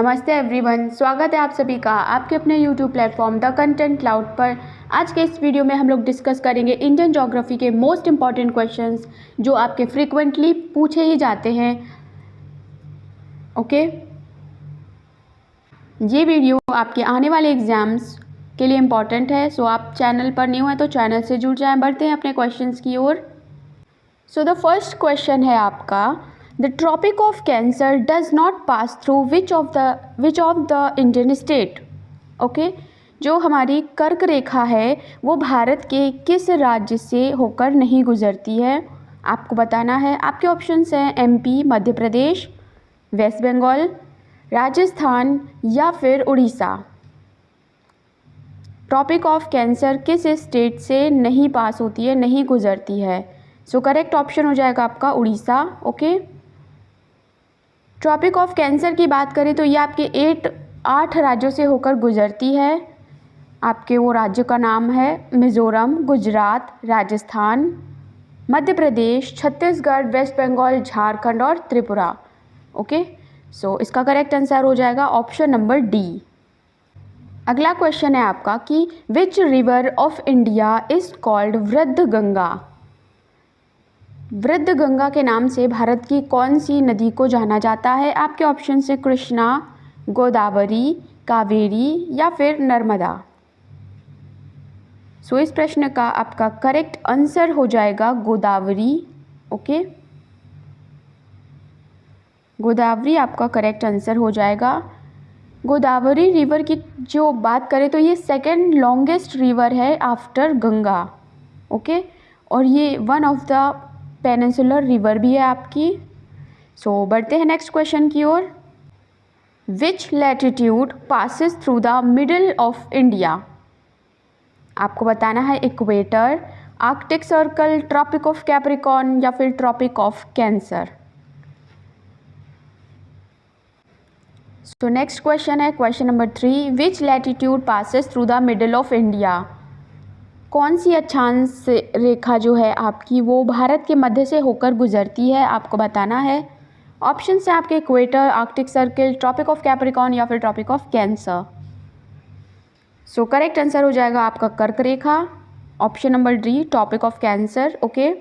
नमस्ते एवरीवन, स्वागत है आप सभी का आपके अपने YouTube platform the content cloud पर। आज के इस वीडियो में हम लोग डिस्कस करेंगे इंडियन ज्योग्राफी के मोस्ट इम्पॉर्टेंट क्वेश्चंस जो आपके फ्रीक्वेंटली पूछे ही जाते हैं। ओके, ये वीडियो आपके आने वाले एग्जाम्स के लिए इम्पॉर्टेंट है। सो आप चैनल पर न्यू हैं तो चैनल से जुड़ जाएं। बढ़ते हैं अपने क्वेश्चंस की ओर। सो द फर्स्ट क्वेश्चन है आपका, The Tropic of Cancer does not pass through which of the Indian state? Okay, जो हमारी कर्क रेखा है वो भारत के किस राज्य से होकर नहीं गुजरती है, आपको बताना है। आपके ऑप्शंस हैं एमपी, मध्य प्रदेश, वेस्ट बंगाल, राजस्थान या फिर उड़ीसा। ट्रॉपिक ऑफ कैंसर किस स्टेट से नहीं पास होती है, नहीं गुजरती है? सो करेक्ट ऑप्शन हो जाएगा आपका Orissa. Okay, Tropic of Cancer की बात करें तो ये आपके 8 राज्यों से होकर गुजरती है। आपके वो राज्य का नाम है मिज़ोरम, गुजरात, राजस्थान, मध्य प्रदेश, छत्तीसगढ़, वेस्ट बंगाल, झारखंड और त्रिपुरा। ओके, सो इसका करेक्ट आंसर हो जाएगा ऑप्शन नंबर डी। अगला क्वेश्चन है आपका कि which river of India is called वृद्ध गंगा? वृद्ध गंगा के नाम से भारत की कौन सी नदी को जाना जाता है? आपके ऑप्शन से कृष्णा, गोदावरी, कावेरी या फिर नर्मदा। सो इस प्रश्न का आपका करेक्ट आंसर हो जाएगा गोदावरी। ओके, गोदावरी आपका करेक्ट आंसर हो जाएगा। गोदावरी रिवर की जो बात करें तो ये सेकेंड लॉन्गेस्ट रिवर है आफ्टर गंगा। ओके, और ये one of the peninsular river भी है आपकी। सो बढ़ते हैं नेक्स्ट क्वेश्चन की ओर। Which latitude passes through the middle of India? आपको बताना है equator, arctic circle, tropic of Capricorn या फिर tropic of Cancer. So next question है question number 3, which latitude passes through the middle of India? कौन सी अक्षांश रेखा जो है आपकी वो भारत के मध्य से होकर गुजरती है, आपको बताना है। ऑप्शन से आपके equator, arctic circle, tropic of Capricorn या फिर tropic of Cancer. So correct answer हो जाएगा आपका कर्क रेखा, option number D, tropic of Cancer. Okay,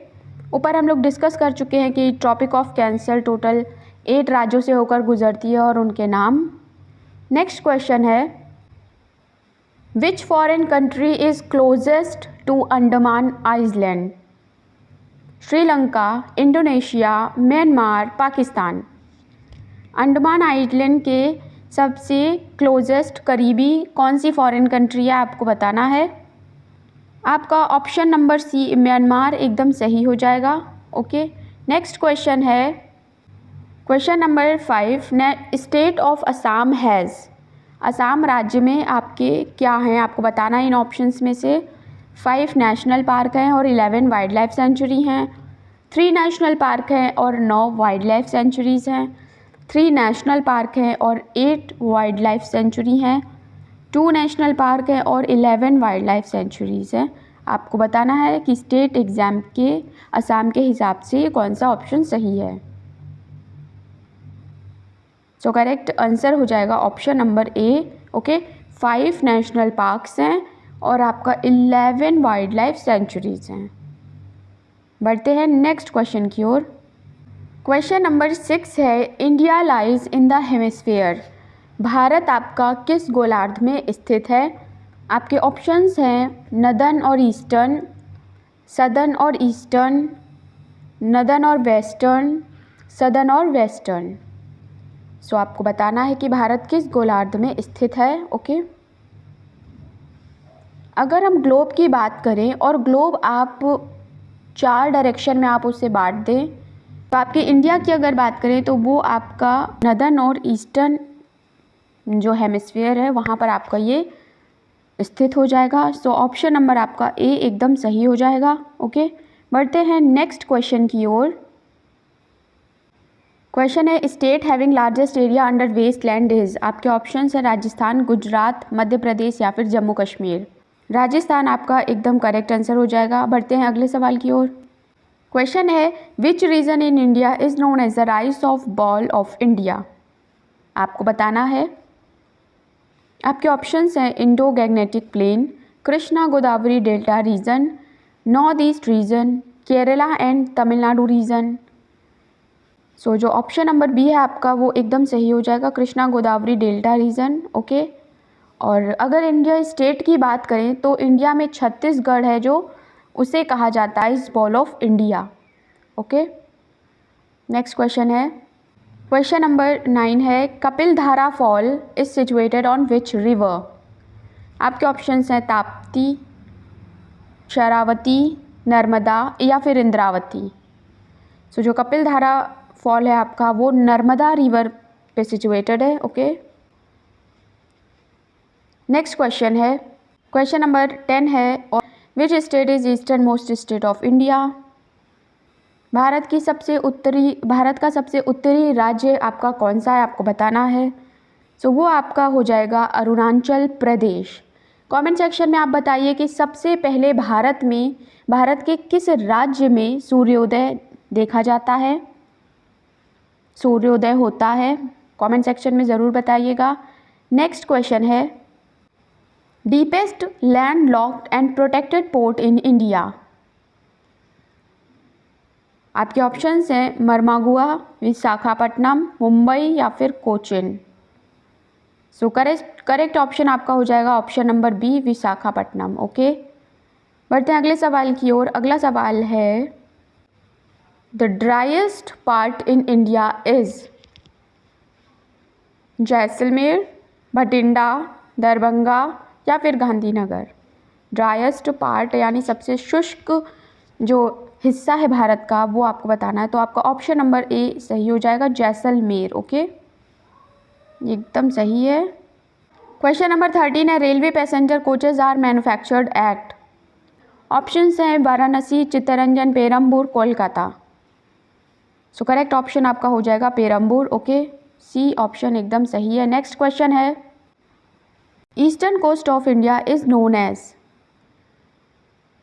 ऊपर हम लोग डिस्कस कर चुके हैं कि ट्रॉपिक ऑफ कैंसर टोटल 8 राज्यों से होकर गुजरती है और उनके नाम। नेक्स्ट क्वेश्चन है, Which foreign country is closest to Andaman Island? Sri Lanka, Indonesia, Myanmar, Pakistan. Andaman island के सबसे क्लोजेस्ट करीबी कौन सी फॉरेन कंट्री है, आपको बताना है। आपका ऑप्शन नंबर सी, म्यांमार, एकदम सही हो जाएगा। ओके, नेक्स्ट क्वेश्चन है question number 5, state of Assam has. Assam राज्य में आपके क्या हैं, आपको बताना है इन ऑप्शंस में से। 5 नेशनल पार्क हैं और 11 वाइल्ड लाइफ सेंचुरी हैं। 3 नेशनल पार्क हैं और 9 वाइल्ड लाइफ सेंचुरीज़ हैं। 3 नेशनल पार्क हैं और 8 वाइल्ड लाइफ सेंचुरी हैं। 2 नेशनल पार्क हैं और 11 वाइल्ड लाइफ सेंचुरीज़ हैं। आपको बताना है कि स्टेट एग्ज़ाम के असम के हिसाब से कौन सा ऑप्शन सही है। सो करेक्ट आंसर हो जाएगा ऑप्शन नंबर ए। ओके, 5 नेशनल पार्क्स हैं और आपका 11 वाइल्ड लाइफ सेंचुरीज हैं। बढ़ते हैं नेक्स्ट क्वेश्चन की ओर। क्वेश्चन नंबर 6 है, India lies in the hemisphere. Bharat आपका किस गोलार्ध में स्थित है? आपके ऑप्शंस हैं नदर्न और ईस्टर्न, सदर्न और ईस्टर्न, नदर्न और वेस्टर्न, सदर्न और वेस्टर्न। सो आपको बताना है कि भारत किस गोलार्ध में स्थित है। ओके, अगर हम ग्लोब की बात करें और ग्लोब आप 4 डायरेक्शन में आप उसे बांट दें, तो आपके इंडिया की अगर बात करें तो वो आपका नदर्न और ईस्टर्न जो हेमिस्फीयर है वहाँ पर आपका ये स्थित हो जाएगा। सो ऑप्शन नंबर आपका ए एकदम सही हो जाएगा। ओके, बढ़ते हैं नेक्स्ट क्वेश्चन की ओर। क्वेश्चन है, state having largest area under waste land is. आपके ऑप्शन है राजस्थान, गुजरात, मध्य प्रदेश या फिर जम्मू कश्मीर। राजस्थान आपका एकदम करेक्ट आंसर हो जाएगा। बढ़ते हैं अगले सवाल की ओर। क्वेश्चन है, which region in India is known as the rice of bowl of India. आपको बताना है। आपके ऑप्शंस हैं Indo Gangetic plain, Krishna Godavari delta region, north east region, Kerala and Tamil Nadu region. So जो ऑप्शन नंबर बी है आपका वो एकदम सही हो जाएगा, Krishna Godavari delta region. Okay. और अगर इंडिया स्टेट की बात करें तो इंडिया में छत्तीसगढ़ है जो उसे कहा जाता है इस ball of India. Okay. Next question है, क्वेश्चन नंबर 9 है, कपिल धारा fall is situated on which river. आपके ऑप्शंस हैं ताप्ती, शरावती, नर्मदा या फिर इंद्रावती। सो जो कपिल धारा फॉल है आपका वो नर्मदा रिवर पे सिचुएटेड है। ओके। नेक्स्ट क्वेश्चन है, क्वेश्चन नंबर 10 है, which state is eastern most state of India. Bharat का सबसे उत्तरी राज्य आपका कौन सा है, आपको बताना है। सो वो आपका हो जाएगा अरुणाचल प्रदेश। कमेंट सेक्शन में आप बताइए कि सबसे पहले भारत के किस राज्य में सूर्योदय देखा जाता है, सूर्योदय होता है। कमेंट सेक्शन में ज़रूर बताइएगा। नेक्स्ट क्वेश्चन है, deepest land locked and protected port in India. आपके ऑप्शंस हैं मरमागुआ, विशाखापट्टनम, मुंबई या फिर कोचिन। सो करेक्ट ऑप्शन आपका हो जाएगा option number B, Visakhapatnam. Okay. बढ़ते हैं अगले सवाल की ओर। अगला सवाल है, the driest part in India is Jaisalmer, Bhatinda, Darbhanga या फिर गांधीनगर। ड्राइएस्ट पार्ट यानी सबसे शुष्क जो हिस्सा है भारत का वो आपको बताना है। तो आपका ऑप्शन नंबर ए सही हो जाएगा, जैसलमेर। ओके, एकदम सही है। क्वेश्चन नंबर 13 है, railway passenger coaches are manufactured at. Options हैं Varanasi, Chittaranjan, Perambur, Kolkata. So correct option आपका हो जाएगा पेरम्बूर। ओके, सी ऑप्शन एकदम सही है। नेक्स्ट क्वेश्चन है, eastern coast of India is known as.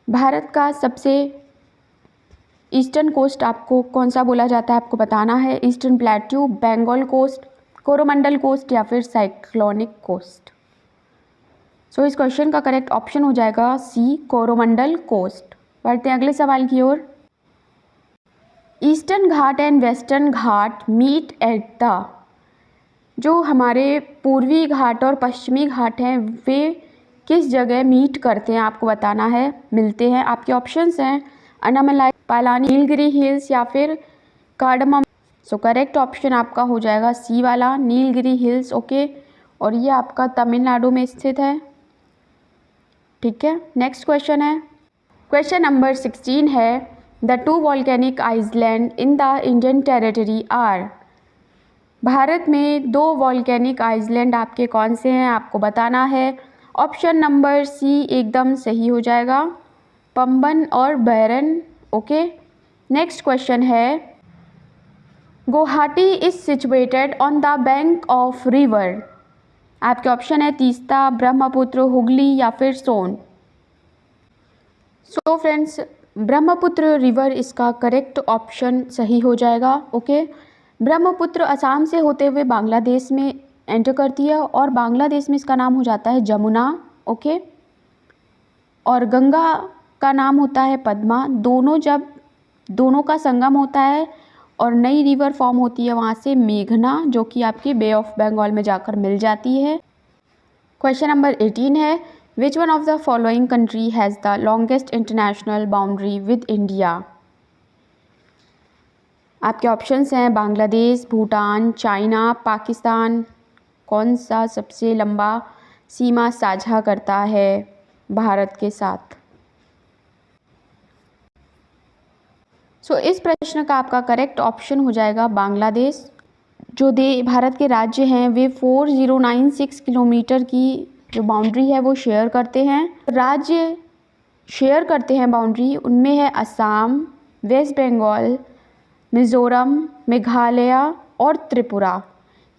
Bharat का सबसे ईस्टर्न कोस्ट आपको कौन सा बोला जाता है, आपको बताना है। Eastern plateau, Bengal coast, Coromandel coast या फिर साइक्लोनिक कोस्ट। सो इस क्वेश्चन का करेक्ट ऑप्शन हो जाएगा सी, कोरोमंडल कोस्ट। बढ़ते हैं अगले सवाल की ओर। Eastern ghat and western ghat meet at the. जो हमारे पूर्वी घाट और पश्चिमी घाट हैं वे किस जगह मीट करते हैं, आपको बताना है, मिलते हैं। आपके ऑप्शंस हैं अनामलाई, पालानी, नीलगिरी हिल्स या फिर कार्डमम। सो करेक्ट ऑप्शन आपका हो जाएगा सी वाला, नीलगिरी हिल्स। ओके, और ये आपका तमिलनाडु में स्थित है। ठीक है। नेक्स्ट क्वेश्चन है, क्वेश्चन नंबर 16 है, the two volcanic island in the Indian territory are. भारत में दो वॉल्केनिक आइसलैंड आपके कौन से हैं, आपको बताना है। ऑप्शन नंबर सी एकदम सही हो जाएगा, पंबन और बैरन। ओके। नेक्स्ट क्वेश्चन है, Guwahati is situated on the bank of river. आपके ऑप्शन है तीस्ता, ब्रह्मपुत्र, हुगली या फिर सोन। सो फ्रेंड्स, ब्रह्मपुत्र रिवर इसका करेक्ट ऑप्शन सही हो जाएगा। ओके, ब्रह्मपुत्र असम से होते हुए बांग्लादेश में एंटर करती है और बांग्लादेश में इसका नाम हो जाता है जमुना। ओके, और गंगा का नाम होता है पद्मा। जब दोनों का संगम होता है और नई रिवर फॉर्म होती है वहाँ से मेघना, जो कि आपकी बे ऑफ बंगाल में जाकर मिल जाती है। क्वेश्चन नंबर 18 है, which one of the following country has the longest international boundary with India. आपके ऑप्शंस हैं बांग्लादेश, भूटान, चाइना, पाकिस्तान। कौन सा सबसे लंबा सीमा साझा करता है भारत के साथ। सो इस प्रश्न का आपका करेक्ट ऑप्शन हो जाएगा बांग्लादेश। जो भारत के राज्य हैं वे 4096 किलोमीटर की जो बाउंड्री है वो शेयर करते हैं। राज्य शेयर करते हैं बाउंड्री, उनमें है असम, वेस्ट बंगाल, मिज़ोरम, मेघालय और त्रिपुरा।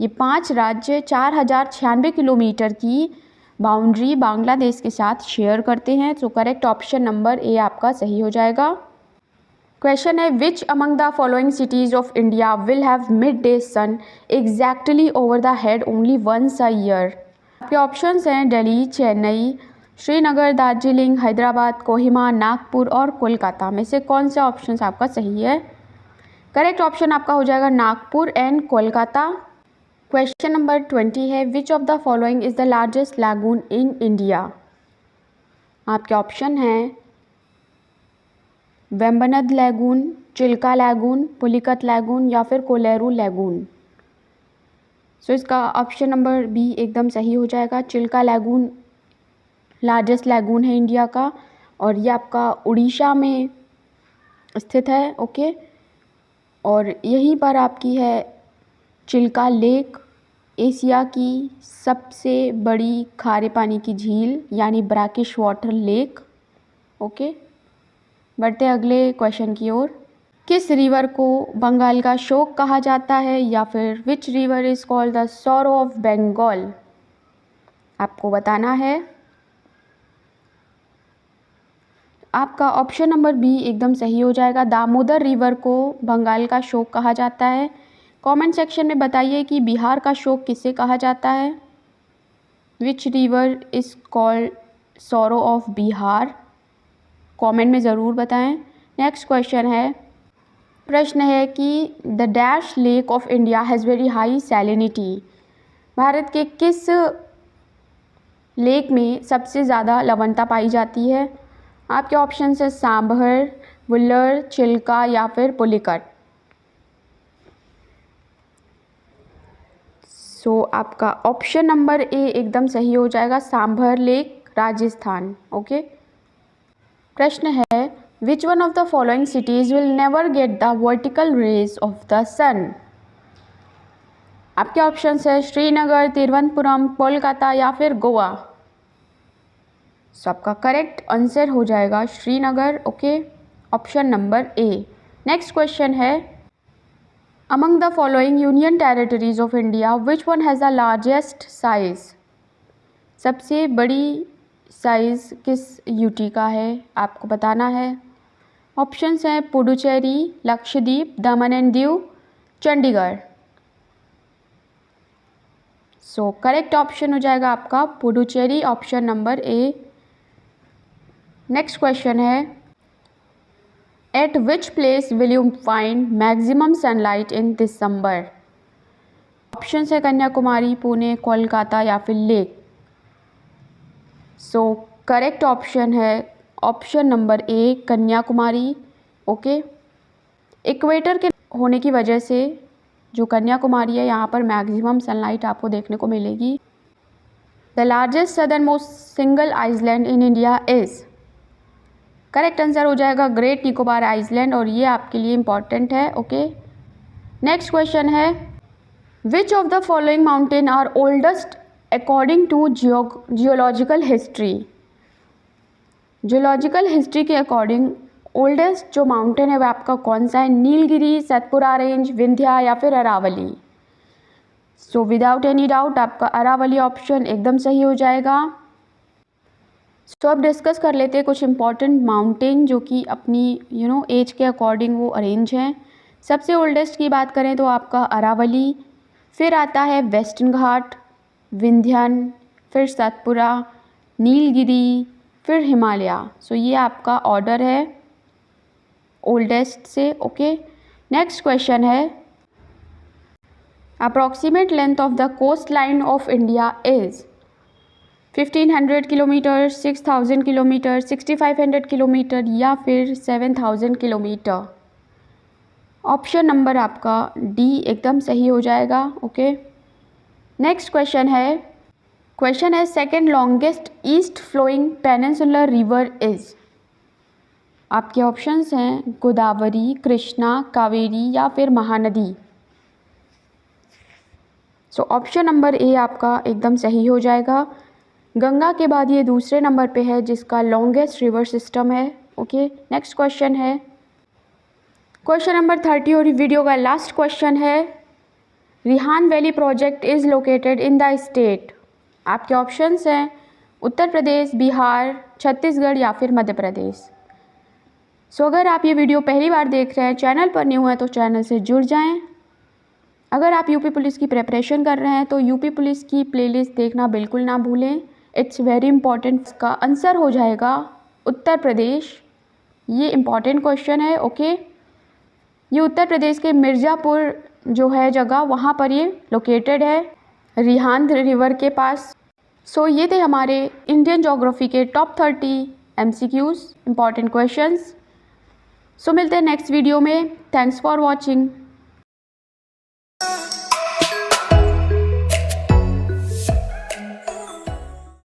ये 5 राज्य 4096 किलोमीटर की बाउंड्री बांग्लादेश के साथ शेयर करते हैं। तो करेक्ट ऑप्शन नंबर ए आपका सही हो जाएगा। क्वेश्चन है which among the following cities of India will have mid day sun exactly over the head only once a year. आपके ऑप्शंस हैं दिल्ली, चेन्नई, श्रीनगर, दार्जिलिंग, हैदराबाद, कोहिमा, नागपुर और कोलकाता में से कौन सा ऑप्शन आपका सही है? करेक्ट ऑप्शन आपका हो जाएगा Nagpur and Kolkata. Question number 20 है which of the following is the largest lagoon in India. आपके ऑप्शन हैं Vembanad lagoon, Chilika lagoon, Pulicat lagoon या फिर कोलेरू लैगून। सो इसका ऑप्शन नंबर बी एकदम सही हो जाएगा। चिल्का लैगून लार्जेस्ट लैगून है इंडिया का और ये आपका उड़ीसा में स्थित है। ओके, और यहीं पर आपकी है चिल्का लेक, एशिया की सबसे बड़ी खारे पानी की झील यानी ब्रैकिश वाटर लेक। ओके, बढ़ते अगले क्वेश्चन की ओर। किस रिवर को बंगाल का शोक कहा जाता है या फिर which river is called the sorrow of Bengal? आपको बताना है। आपका ऑप्शन नंबर बी एकदम सही हो जाएगा। दामोदर रिवर को बंगाल का शोक कहा जाता है। कमेंट सेक्शन में बताइए कि बिहार का शोक किसे कहा जाता है। विच river is called sorrow of Bihar? Comment में ज़रूर बताएं। नेक्स्ट क्वेश्चन है, प्रश्न है कि the dash lake of India has very high salinity. Bharat के किस लेक में सबसे ज़्यादा लवणता पाई जाती है? आपके ऑप्शन है सांभर, वुल्लर, चिल्का या फिर पुलिकट। सो आपका ऑप्शन नंबर ए एकदम सही हो जाएगा, सांभर लेक, राजस्थान। ओके, प्रश्न है which one of the following cities will never get the vertical rays of the sun? आपके ऑप्शन है श्रीनगर, तिरुवनंतपुरम, कोलकाता या फिर गोवा। सो आपका करेक्ट आंसर हो जाएगा Srinagar. Okay, option number A. Next question है among the following union territories of India which one has the largest size? सबसे बड़ी साइज़ किस यूटी का है आपको बताना है। ऑप्शंस हैं Puducherry, Lakshadweep, Daman and Diu, Chandigarh. So correct option हो जाएगा आपका Puducherry, option number A. Next question है at which place will you find maximum sunlight in December? Options है कन्याकुमारी, पुणे, कोलकाता या फिर लेक। सो करेक्ट ऑप्शन है option number A, Kanyakumari. Okay, equator के होने की वजह से जो कन्याकुमारी है यहाँ पर मैक्सिमम सनलाइट आपको देखने को मिलेगी। The largest southernmost single island in India is? Correct answer हो जाएगा ग्रेट निकोबार आइसलैंड और ये आपके लिए इम्पॉर्टेंट है। ओके, नेक्स्ट क्वेश्चन है which of the following mountain are oldest according to geological history? Geological history के अकॉर्डिंग ओल्डेस्ट जो माउंटेन है वह आपका कौन सा है? नीलगिरी, सतपुरा रेंज, विंध्या या फिर Aravalli. So without any doubt आपका अरावली ऑप्शन एकदम सही हो जाएगा। सो अब डिस्कस कर लेते हैं कुछ इंपॉर्टेंट माउंटेन जो कि अपनी एज के अकॉर्डिंग वो अरेंज हैं। सबसे ओल्डेस्ट की बात करें तो आपका अरावली, फिर आता है वेस्टर्न घाट, विंध्यन, फिर सतपुरा, नीलगिरी, फिर हिमालय। सो ये आपका ऑर्डर है ओल्डेस्ट से। ओके, नेक्स्ट क्वेश्चन है approximate length of the coast line of India is? 1500 kilometre, 6000 kilometre, 6500 kilometre या फिर 7000 किलोमीटर। ऑप्शन नंबर आपका डी एकदम सही हो जाएगा। ओके, नेक्स्ट क्वेश्चन है second longest east flowing peninsular river is? आपके ऑप्शंस हैं गोदावरी, कृष्णा, कावेरी या फिर Mahanadi. So option number A आपका एकदम सही हो जाएगा। गंगा के बाद ये दूसरे नंबर पे है जिसका लॉन्गेस्ट रिवर सिस्टम है। ओके, नेक्स्ट क्वेश्चन है क्वेश्चन नंबर 30 और वीडियो का लास्ट क्वेश्चन है Rihan valley project is located in the state? आपके ऑप्शंस हैं उत्तर प्रदेश, बिहार, छत्तीसगढ़ या फिर मध्य प्रदेश। सो अगर आप ये वीडियो पहली बार देख रहे हैं, चैनल पर न्यू है तो चैनल से जुड़ जाएं। अगर आप यूपी पुलिस की प्रिपरेशन कर रहे हैं तो यूपी पुलिस की प्लेलिस्ट देखना बिल्कुल ना भूलें, इट्स वेरी इंपॉर्टेंट। इसका आंसर हो जाएगा उत्तर प्रदेश। ये इम्पॉर्टेंट क्वेश्चन है, ओके। ये उत्तर प्रदेश के मिर्ज़ापुर जो है जगह, वहाँ पर ये लोकेटेड है, रिहांद रिवर के पास। सो ये थे हमारे इंडियन ज्योग्राफी के टॉप 30 MCQs, इम्पॉर्टेंट क्वेश्चंस। सो मिलते हैं नेक्स्ट वीडियो में। Thanks for watching.